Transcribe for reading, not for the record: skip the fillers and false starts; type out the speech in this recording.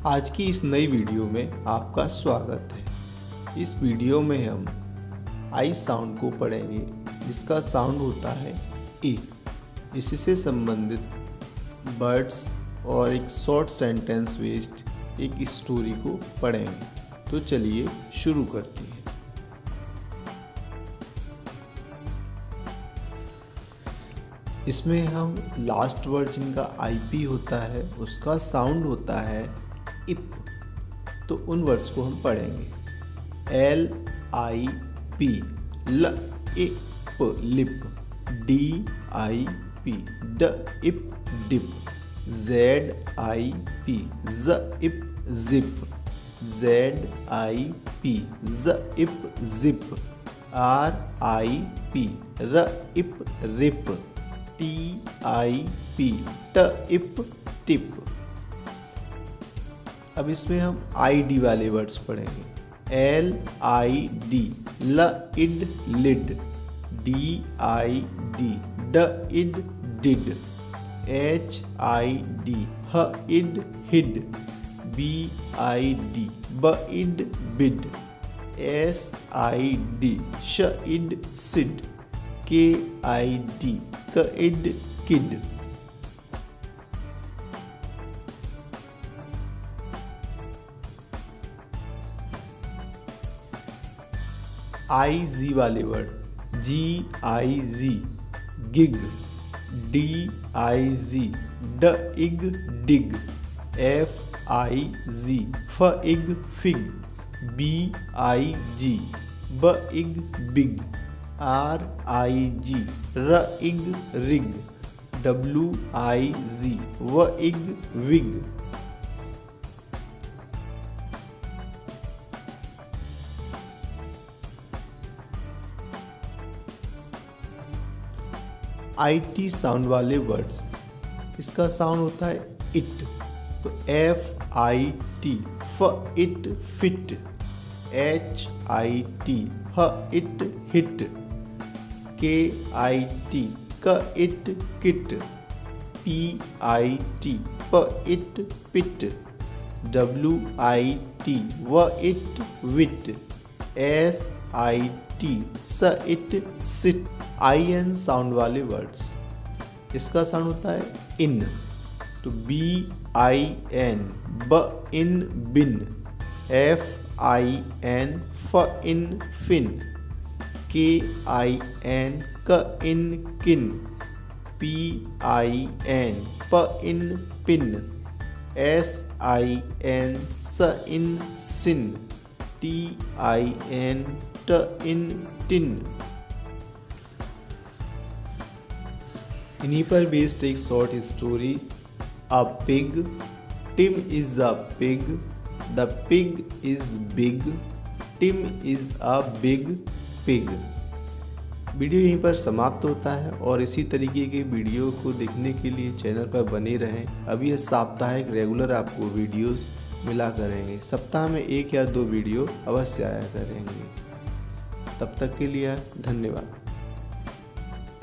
आज की इस नई वीडियो में आपका स्वागत है। इस वीडियो में हम आई साउंड को पढ़ेंगे, जिसका साउंड होता है ई। इससे संबंधित वर्ड्स और एक शॉर्ट सेंटेंस बेस्ड एक स्टोरी को पढ़ेंगे। तो चलिए शुरू करते हैं। इसमें हम लास्ट वर्ड जिनका आईपी होता है उसका साउंड होता है इप। तो उन वर्ड्स को हम पढ़ेंगे। एल आई पी ल इप लिप, डी आई पी ड इप डिप, जेड आई पी ज इप जिप, जेड आई पी ज इप जिप, आर आई पी र इप रिप, टी आई पी ट इप टिप। अब इसमें हम आई डी वाले वर्ड्स पढ़ेंगे। एल आई डी ल इड लिड, डी आई डी ड इड डिड, एच आई डी ह इड हिड, बी आई डी ब इड बिड, एस आई डी श इड सिड, के आई डी क इड किड। आई जी वाले word. G I G gig, D I G ड इग डिग, एफ आई जी फ इग फिग, बी आई जी ब इग बिग, आर आई जी र इग रिग, डब्लू आई जी व इग विग। IT साउंड वाले वर्ड्स, इसका साउंड होता है इट। तो एफ आई टी फ इट फिट, एच आई टी ह इट हिट, के आई टी क इट किट, पी आई टी प इट पिट, डब्लू आई टी व इट विट, एस आई टी स इट सिट। IN साउंड वाले वर्ड्स, इसका साउंड होता है इन। तो BIN ब इन बिन, FIN फ इन फिन, KIN क इन किन, PIN प इन पिन, SIN स इन सिन, TIN ट इन टिन। इन्हीं पर बेस्ड एक short story. A pig, Tim is a pig, the pig is big, Tim is a big pig. Video यहीं पर समाप्त होता है और इसी तरीके के वीडियो को देखने के लिए चैनल पर बने रहें। अब यह साप्ताहिक रेगुलर आपको वीडियोस मिला करेंगे। सप्ताह में 1 या 2 वीडियो अवश्य आया करेंगे। तब तक के लिए धन्यवाद।